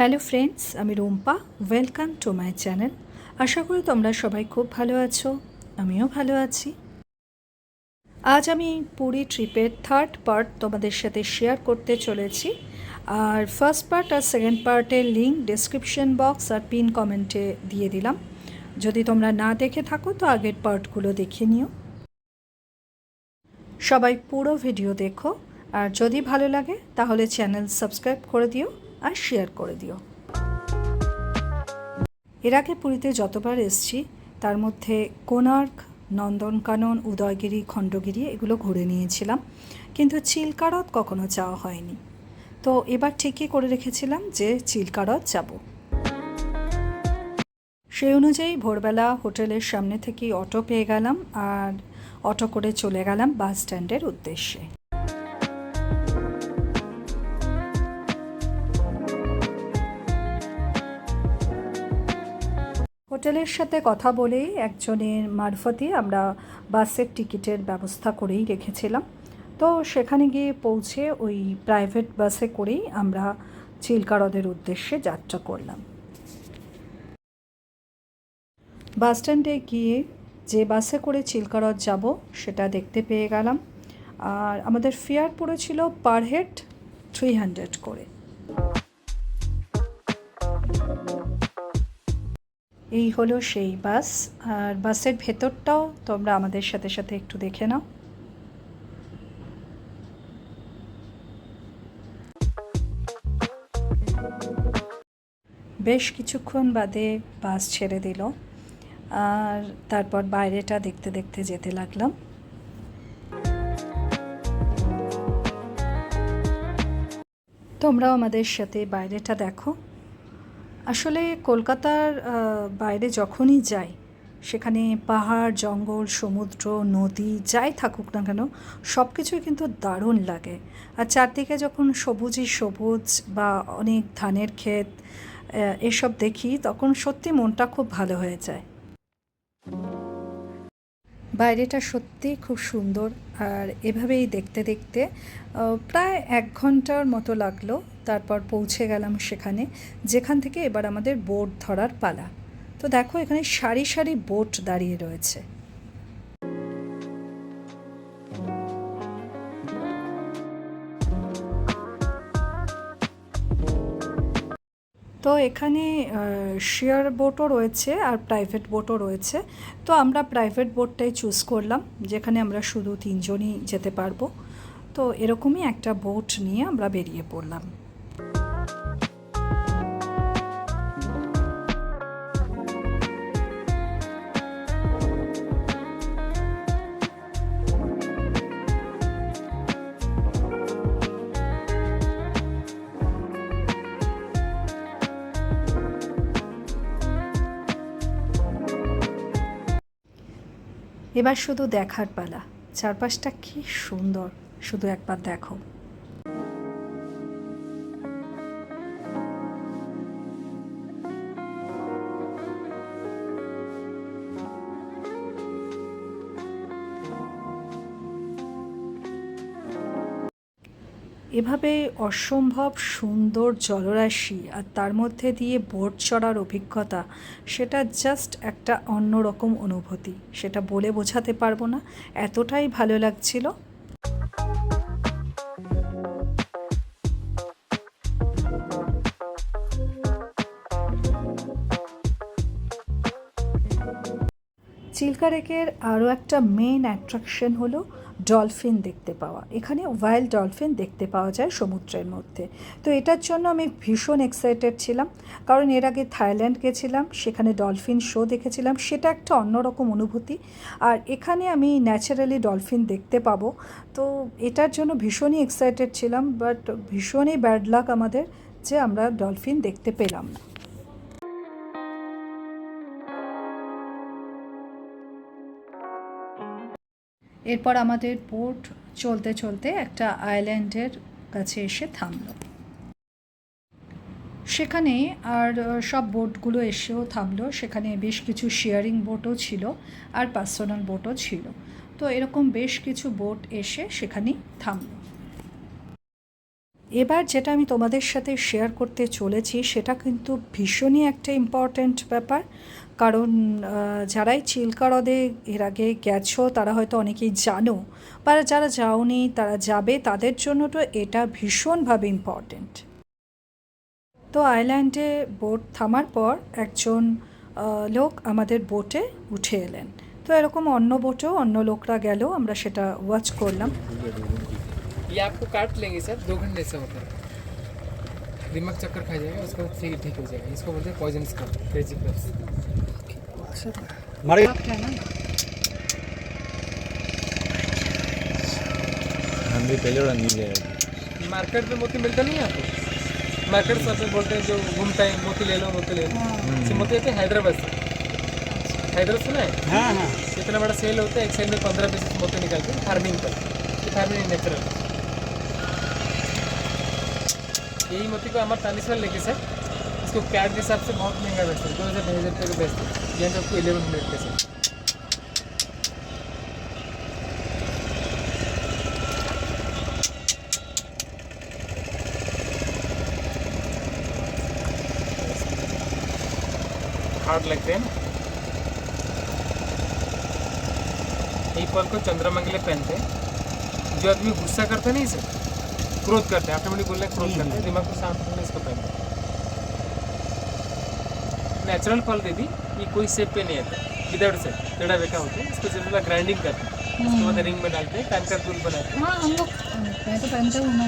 Hello friends, আমি Rumpa. Welcome to my channel. আশা করি তোমরা সবাই খুব ভালো আছো, আমিও ভালো আছি। আজ আমি পুরী ট্রিপের থার্ড পার্ট তোমাদের সাথে শেয়ার করতে চলেছি। আর ফার্স্ট পার্ট আর সেকেন্ড পার্টের লিঙ্ক ডেসক্রিপশন বক্স আর পিন কমেন্টে দিয়ে দিলাম। যদি তোমরা না দেখে থাকো তো আগের পার্টগুলো দেখে নিও। সবাই পুরো ভিডিও দেখো, আর যদি ভালো লাগে তাহলে চ্যানেল সাবস্ক্রাইব করে দিও আর শেয়ার করে দিও। এর আগে পুরীতে যতবার এসেছি তার মধ্যে কোণার্ক, নন্দনকানন, উদয়গিরি, খণ্ডগিরি এগুলো ঘুরে নিয়েছিলাম, কিন্তু চিল্কা হ্রদ কখনো যাওয়া হয়নি। তো এবার ঠিকই করে রেখেছিলাম যে চিল্কা হ্রদ যাব। সেই অনুযায়ী ভোরবেলা হোটেলের সামনে থেকেই অটো পেয়ে গেলাম, আর অটো করে চলে গেলাম বাস স্ট্যান্ডের উদ্দেশ্যে। হোটেলের সাথে কথা বলেই একজনের মারফতে আমরা বাসের টিকিটের ব্যবস্থা করেই রেখেছিলাম। তো সেখানে গিয়ে পৌঁছে ওই প্রাইভেট বাসে করেই আমরা চিল্কা হ্রদের উদ্দেশ্যে যাত্রা করলাম। বাস স্ট্যান্ডে গিয়ে যে বাসে করে চিল্কা হ্রদ যাব সেটা দেখতে পেয়ে গেলাম, আর আমাদের ফেয়ার পড়েছিল পার হেড 300 করে। এই হলো সেই বাস, আর বাসের ভেতরটাও তোমরা আমাদের সাথে সাথে একটু দেখে নাও। বেশ কিছুক্ষণ বাদে বাস ছেড়ে দিল, আর তারপর বাইরেটা দেখতে দেখতে যেতে লাগলাম। তোমরাও আমাদের সাথে বাইরেটা দেখো। আসলে কলকাতার বাইরে যখনই যাই সেখানে পাহাড়, জঙ্গল, সমুদ্র, নদী যাই থাকুক না কেন সব কিছুই কিন্তু দারুণ লাগে। আর চারদিকে যখন সবুজই সবুজ বা অনেক ধানের ক্ষেত এসব দেখি তখন সত্যি মনটা খুব ভালো হয়ে যায়। বাইরেটা সত্যিই খুব সুন্দর, আর এভাবেই দেখতে দেখতে প্রায় 1 ঘন্টার মতো লাগলো। তারপর পৌঁছে গেলাম সেখানে, যেখান থেকে এবার আমাদের বোট ধরার পালা। তো দেখো এখানে সারি সারি বোট দাঁড়িয়ে রয়েছে। তো এখানে শেয়ার বোটও রয়েছে আর প্রাইভেট বোটও রয়েছে। তো আমরা প্রাইভেট বোটটাই চুজ করলাম, যেখানে আমরা শুধু 3জনই যেতে পারবো। তো এরকমই একটা বোট নিয়ে আমরা বেরিয়ে পড়লাম। এবার শুধু দেখার পালা, চারপাশটা কি সুন্দর, শুধু একবার দেখো। এভাবে অসম্ভব সুন্দর জলরাশি আর তার মধ্যে দিয়ে বোট চড়ার অভিজ্ঞতা, সেটা জাস্ট একটা অন্যরকম অনুভূতি, সেটা বলে বোঝাতে পারবো না, এতটাই ভালো লাগছিল। চিল্কা লেকের আরও একটা মেন অ্যাট্রাকশন হলো ডলফিন দেখতে পাওয়া। এখানে ওয়াইল্ড ডলফিন দেখতে পাওয়া যায় সমুদ্রের মধ্যে। তো এটার জন্য আমি ভীষণ এক্সাইটেড ছিলাম, কারণ এর আগে থাইল্যান্ড গেছিলাম, সেখানে ডলফিন শো দেখেছিলাম, সেটা একটা অন্যরকম অনুভূতি। আর এখানে আমি ন্যাচারালি ডলফিন দেখতে পাবো, তো এটার জন্য ভীষণই এক্সাইটেড ছিলাম। বাট ভীষণই ব্যাড লাক আমাদের যে আমরা ডলফিন দেখতে পেলাম না। এরপর আমাদের বোট চলতে চলতে একটা আইল্যান্ডের কাছে এসে থামলো। সেখানে আর সব বোটগুলো এসেও থামলো। সেখানে বেশ কিছু শেয়ারিং বোটও ছিল আর পার্সোনাল বোটও ছিল। তো এরকম বেশ কিছু বোট এসে সেখানেই থামলো। এবার যেটা আমি তোমাদের সাথে শেয়ার করতে চলেছি সেটা কিন্তু ভীষণই একটা ইম্পর্ট্যান্ট ব্যাপার, কারণ যারাই চিল্কা হ্রদে এর আগে গেছো তারা হয়তো অনেকেই জানো, বা যারা যাওনি তারা যাবে, তাদের জন্য তো এটা ভীষণভাবে ইম্পর্ট্যান্ট। তো আইল্যান্ডে বোট থামার পর একজন লোক আমাদের বোটে উঠে এলেন। তো এরকম অন্য বোটেও অন্য লোকরা গেল, আমরা সেটা ওয়াচ করলাম। ये आपको काट लेंगे सर 2 घंटे से होता है, दिमाग चक्कर खा जाएगा, उसके बाद फिर ठीक हो जाएगा। इसको बोलते हैं पॉइजन स्क्रब, क्रेजी क्रब्स। हमारे हम भी पहले वाला नहीं गए। मार्केट में मोती मिलता नहीं है आपको, मार्केट शॉप में बोलते हैं जो घूमता है मोती ले लो मोती ले लो। से मोती आते हैं हैदराबाद से, हैदराबाद सुना है? हाँ हाँ इतना बड़ा सेल होता है, एक सेल में 15 पीस मोती निकालते हैं फार्मिंग पर। फार्मिंग नेचुरल, यही मोती को हमारे तानीश्वर लेके सर, इसको कैट के हिसाब से बहुत महंगा बेचते हैं, 2000-2500 रुपये का बेचते हैं। यहाँ पे आपको 11 मिनट के सर। हार्ड लगते हैं ना, यही पल को चंद्रमा के लिए पहनते हैं। जो आदमी गुस्सा करता है नहीं सर, क्रोध करते हैं, ऑटोमेटिक बोलना है क्रोध करते हैं, दिमाग को शांत करने इसको पहनते हैं। नेचुरल फल दे दी, ये कोई शेप पे नहीं आता, विदाउट से टेढ़ा बेका होते हैं। इसको जब ग्राइंडिंग करते हैं, उसके बाद रिंग में डालते हैं, कान का दूध बनाते हैं। हाँ, हम लोग मैं तो पहनते हूँ ना।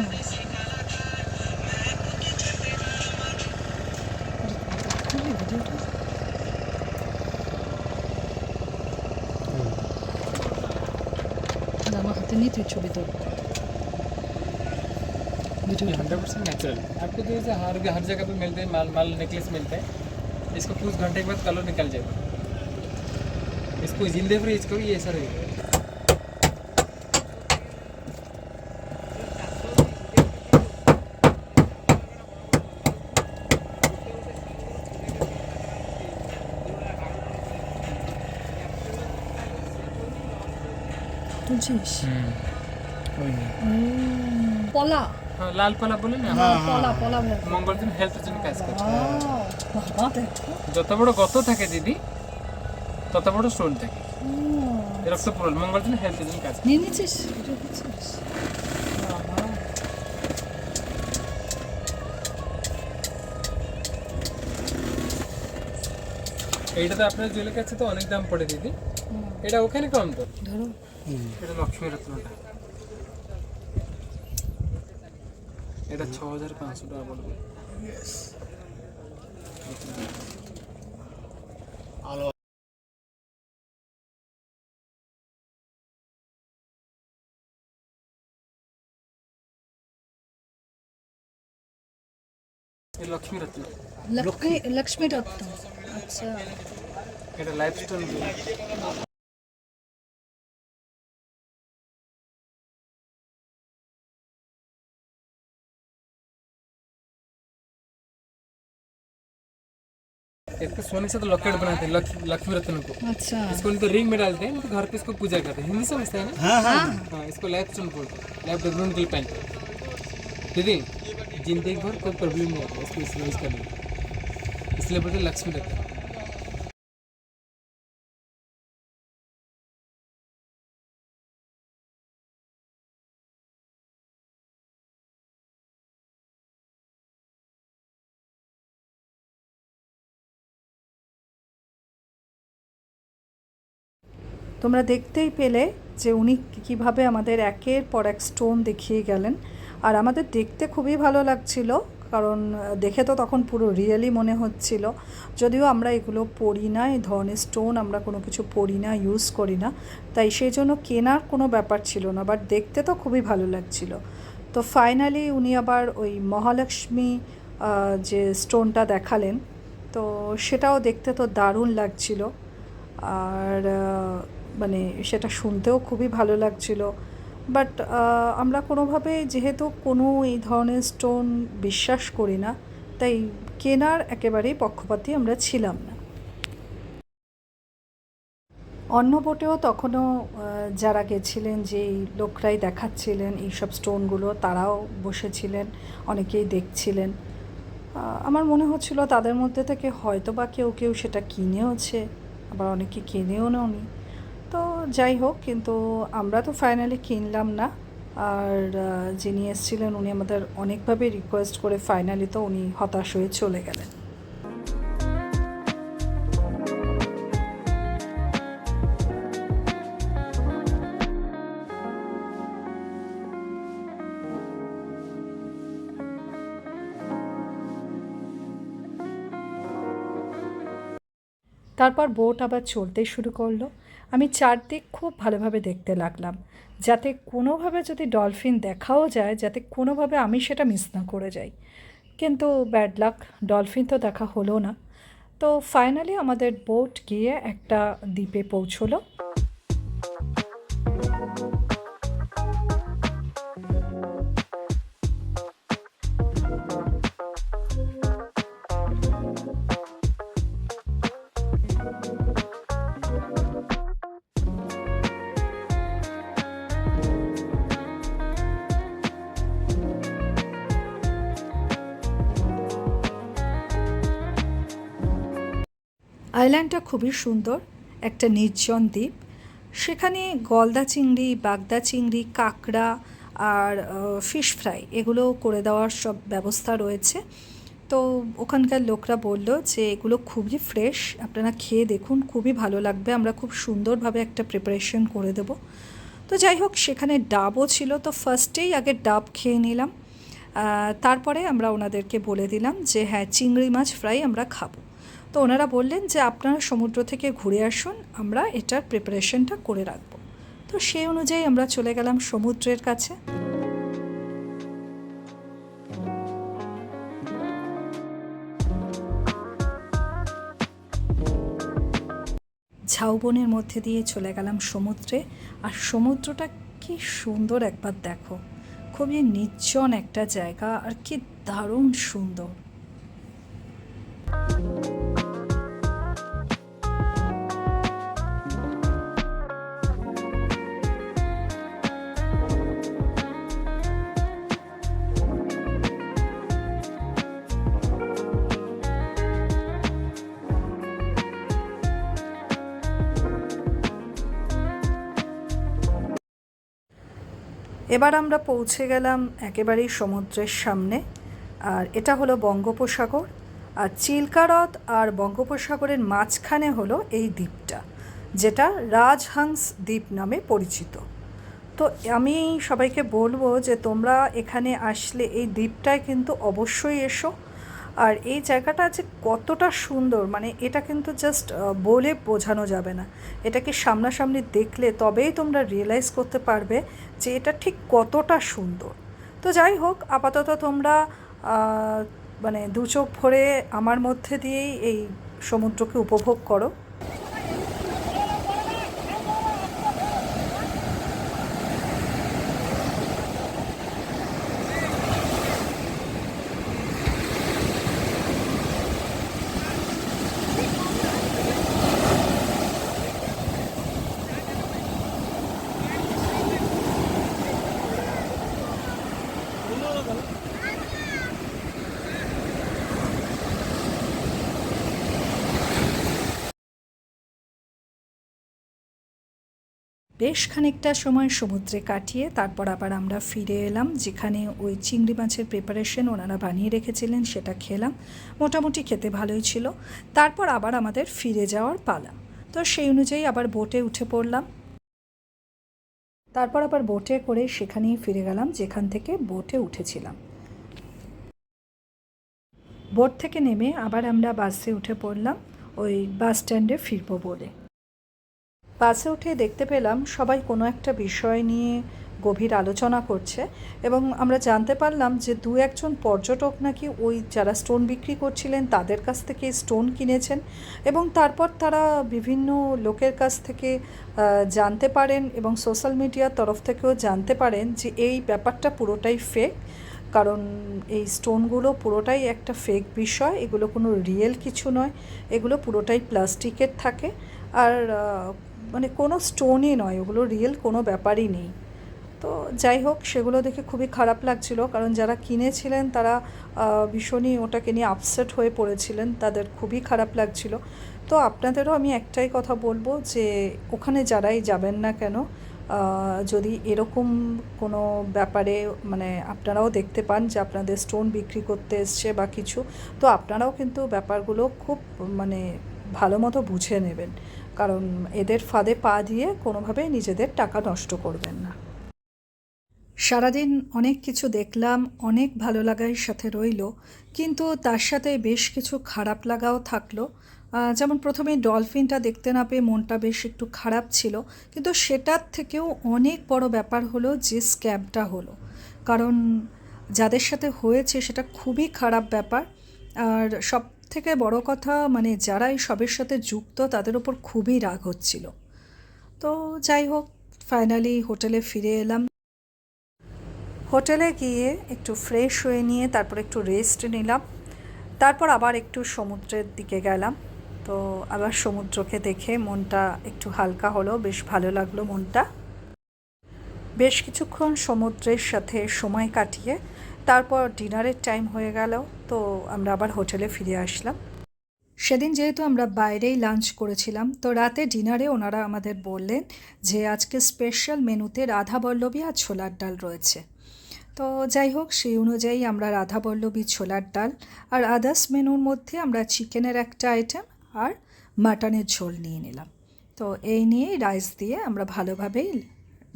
আমার হাতে নিয়ে তুই ছবি তোল। 100% नेचुरल। आपको तो जैसे हर जगह पे मिलते हैं, माल नेकलेस मिलते हैं। इसको कुछ घंटे के बाद कलर निकल जाएगा। इसको जिंदे फ्रीज करो, ये ऐसा रहेगा। বুঝছিস? পলা, हाँ, लाल पला बोले ना, পলা পলা মঙ্গল দিন হেলথের জন্য কাজ করে। বাবা দেখো, যত বড় গত থাকে দিদি, তত বড় স্টোন থাকে। রক্ত পুরল মঙ্গল দিন হেলথের জন্য কাজ করে। নিয়ে নিচ্ছিস এটা দিচ্ছিস বাবা। এইটা তো আপনার জুয়েলের কাছে তো অনেক দাম পড়ে দিদি, এটা ওখানে কম তো। ধরো এটা লক্ষ্মী রত্নটা, এটা 6500 টাকা পড়বে। ये लक्ष्मी रत्न, লক্ষ্মী দত্ত। আচ্ছা, এটা লাইফ স্টোন। इसको सोने से तो लॉकेट बनाते हैं, लक्ष्मी रत्न को। আচ্ছা इसको नहीं तो रिंग में डालते हैं, नहीं तो घर पे इसको पूजा करते हैं। हिंदी समझते हैं ना? हाँ हाँ हाँ, इसको लाइफ स्टोन बोलते हैं, लाइफ डेवलपमेंटल पहनते हैं। दीदी जिंदगी भर कोई प्रॉब्लम नहीं आता इसको यूज करने में, इसलिए बोलते हैं लक्ष्मी रत्न। তোমরা দেখতেই পেলে যে উনি কীভাবে আমাদের একের পর এক স্টোন দেখিয়ে গেলেন, আর আমাদের দেখতে খুবই ভালো লাগছিল, কারণ দেখে তো তখন পুরো রিয়েলি মনে হচ্ছিল। যদিও আমরা এগুলো পরি না, এই ধরনের স্টোন আমরা কোনো কিছু পরি না, ইউজ করি না, তাই সেই জন্য কেনার কোনো ব্যাপার ছিল না, বাট দেখতে তো খুবই ভালো লাগছিল। তো ফাইনালি উনি আবার ওই মহালক্ষ্মী যে স্টোনটা দেখালেন, তো সেটাও দেখতে তো দারুণ লাগছিল, আর মানে সেটা শুনতেও খুবই ভালো লাগছিল। বাট আমরা কোনোভাবে যেহেতু কোনো এই ধরনের স্টোন বিশ্বাস করি না, তাই কেনার একেবারেই পক্ষপাতী আমরা ছিলাম না। অন্য বোটেও তখনও যারা গেছিলেন যেই লোকরাই দেখাচ্ছিলেন এইসব স্টোনগুলো তারাও বসেছিলেন, অনেকেই দেখছিলেন। আমার মনে হচ্ছিল তাদের মধ্যে থেকে হয়তো বা কেউ কেউ সেটা কিনেওছে, আবার অনেকে কিনেও নেওনি। তো যাই হোক, কিন্তু আমরা তো ফাইনালি কিনলাম না। আর যিনি এসেছিলেন উনি আমাদের অনেকভাবে রিকোয়েস্ট করে ফাইনালি তো উনি হতাশ হয়ে চলে গেলেন। তারপর বোট আবার চলতে শুরু করলো। আমি চারদিক খুব ভালোভাবে দেখতে লাগলাম, যাতে কোনোভাবে যদি ডলফিন দেখাও যায়, যাতে কোনোভাবে আমি সেটা মিস না করে যাই। কিন্তু ব্যাড লাক, ডলফিন তো দেখা হলো না। তো ফাইনালি আমাদের বোট গিয়ে একটা দ্বীপে পৌঁছলো। আইল্যান্ডটা খুবই সুন্দর, একটা নির্জন দ্বীপ। সেখানে গলদা চিংড়ি, বাগদা চিংড়ি, কাঁকড়া আর ফিশ ফ্রাই এগুলো করে দেওয়ার সব ব্যবস্থা রয়েছে। তো ওখানকার লোকরা বলল যে এগুলো খুবই ফ্রেশ, আপনারা খেয়ে দেখুন, খুবই ভালো লাগবে, আমরা খুব সুন্দরভাবে একটা প্রিপারেশন করে দেব। তো যাই হোক, সেখানে ডাবও ছিল, তো ফার্স্টেই আগে ডাব খেয়ে নিলাম। তারপরে আমরা ওনাদেরকে বলে দিলাম যে হ্যাঁ, চিংড়ি মাছ ফ্রাই আমরা খাবো। তো ওনারা বললেন যে আপনারা সমুদ্র থেকে ঘুরে আসুন, আমরা এটার প্রিপারেশনটা করে রাখবো। তো সেই অনুযায়ী আমরা চলে গেলাম সমুদ্রের কাছে। ঝাউবনের মধ্যে দিয়ে চলে গেলাম সমুদ্রে। আর সমুদ্রটা কি সুন্দর একবার দেখো, খুবই নির্জন একটা জায়গা, আর কি দারুণ সুন্দর। এবার আমরা পৌঁছে গেলাম একেবারেই সমুদ্রের সামনে। আর এটা হলো বঙ্গোপসাগর, আর চিল্কা হ্রদ আর বঙ্গোপসাগরের মাঝখানে হলো এই দ্বীপটা, যেটা রাজহাংস দ্বীপ নামে পরিচিত। তো আমি সবাইকে বলবো যে তোমরা এখানে আসলে এই দ্বীপটায় কিন্তু অবশ্যই এসো। আর এই জায়গাটা যে কতটা সুন্দর, মানে এটা কিন্তু জাস্ট বলে বোঝানো যাবে না, এটাকে সামনাসামনি দেখলে তবেই তোমরা রিয়েলাইজ করতে পারবে যে এটা ঠিক কতটা সুন্দর। তো যাই হোক, আপাতত তোমরা মানে দু চোখ ভরে আমার মধ্যে দিয়েই এই সমুদ্রকে উপভোগ করো। বেশ খানিকটা সময় সমুদ্রে কাটিয়ে তারপর আবার আমরা ফিরে এলাম, যেখানে ওই চিংড়ি মাছের প্রিপারেশন ওনারা বানিয়ে রেখেছিলেন, সেটা খেলাম। মোটামুটি খেতে ভালোই ছিল। তারপর আবার আমাদের ফিরে যাওয়ার পালা। তো সেই অনুযায়ী আবার বোটে উঠে পড়লাম। তারপর আবার বোটে করে সেখানেই ফিরে গেলাম যেখান থেকে বোটে উঠেছিলাম। বোট থেকে নেমে আবার আমরা বাসে উঠে পড়লাম, ওই বাস স্ট্যান্ডে ফিরবো বলে। বাসে উঠে দেখতে পেলাম সবাই কোনো একটা বিষয় নিয়ে গভীর আলোচনা করছে, এবং আমরা জানতে পারলাম যে দু একজন পর্যটক নাকি ওই যারা স্টোন বিক্রি করছিলেন তাদের কাছ থেকে স্টোন কিনেছেন, এবং তারপর তারা বিভিন্ন লোকের কাছ থেকে জানতে পারেন এবং সোশ্যাল মিডিয়ার তরফ থেকেও জানতে পারেন যে এই ব্যাপারটা পুরোটাই ফেক। কারণ এই স্টোনগুলো পুরোটাই একটা ফেক বিষয়, এগুলো কোনো রিয়েল কিছু নয়, এগুলো পুরোটাই প্লাস্টিকের থাকে। আর মানে কোনো স্টোনই নয়, ওগুলো রিয়েল কোনো ব্যাপারই নেই। তো যাই হোক, সেগুলো দেখে খুবই খারাপ লাগছিল, কারণ যারা কিনেছিলেন তারা ভীষণই ওটাকে নিয়ে আপসেট হয়ে পড়েছিলেন, তাদের খুবই খারাপ লাগছিল। তো আপনাদেরও আমি একটাই কথা বলবো যে ওখানে যারাই যাবেন না কেন, যদি এরকম কোনো ব্যাপারে মানে আপনারাও দেখতে পান যে আপনাদের স্টোন বিক্রি করতে এসছে বা কিছু, তো আপনারাও কিন্তু ব্যাপারগুলো খুব মানে ভালো মতো বুঝে নেবেন, কারণ এদের ফাঁদে পা দিয়ে কোনোভাবেই নিজেদের টাকা নষ্ট করবেন না। সারাদিন অনেক কিছু দেখলাম, অনেক ভালো লাগার সাথে রইলো, কিন্তু তার সাথে বেশ কিছু খারাপ লাগাও থাকলো। যেমন প্রথমে ডলফিনটা দেখতে না পেয়ে মনটা বেশ একটু খারাপ ছিল, কিন্তু সেটার থেকেও অনেক বড় ব্যাপার হলো যে স্ক্যামটা হলো, কারণ যাদের সাথে হয়েছে সেটা খুবই খারাপ ব্যাপার। আর সব থেকে বড় কথা মানে যারা এই সবের সাথে যুক্ত তাদের ওপর খুবই রাগ হচ্ছিল। তো যাই হোক, ফাইনালি হোটেলে ফিরে এলাম। হোটেলে গিয়ে একটু ফ্রেশ হয়ে নিয়ে তারপর একটু রেস্ট নিলাম, তারপর আবার একটু সমুদ্রের দিকে গেলাম। তো আবার সমুদ্রকে দেখে মনটা একটু হালকা হলো, বেশ ভালো লাগলো মনটা। বেশ কিছুক্ষণ সমুদ্রের সাথে সময় কাটিয়ে তারপর ডিনারের টাইম হয়ে গেল, তো আমরা আবার হোটেলে ফিরে আসলাম। সেদিন যেহেতু আমরা বাইরেই লাঞ্চ করেছিলাম, তো রাতে ডিনারে ওনারা আমাদের বললেন যে আজকে স্পেশাল মেনুতে রাধাবল্লভী আর ছোলার ডাল রয়েছে। তো যাই হোক, সেই অনুযায়ী আমরা রাধাবল্লভী ছোলার ডাল আর আদার্স মেনুর মধ্যে আমরা চিকেনের একটা আইটেম আর মাটনের ঝোল নিয়ে নিলাম। তো এই নিয়েই রাইস দিয়ে আমরা ভালোভাবেই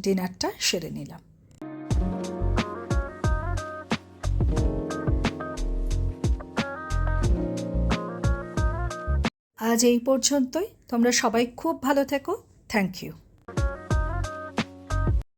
ডিনারটা সেরে নিলাম। আজ এই পর্যন্তই। তোমরা সবাই খুব ভালো থেকো। Thank you.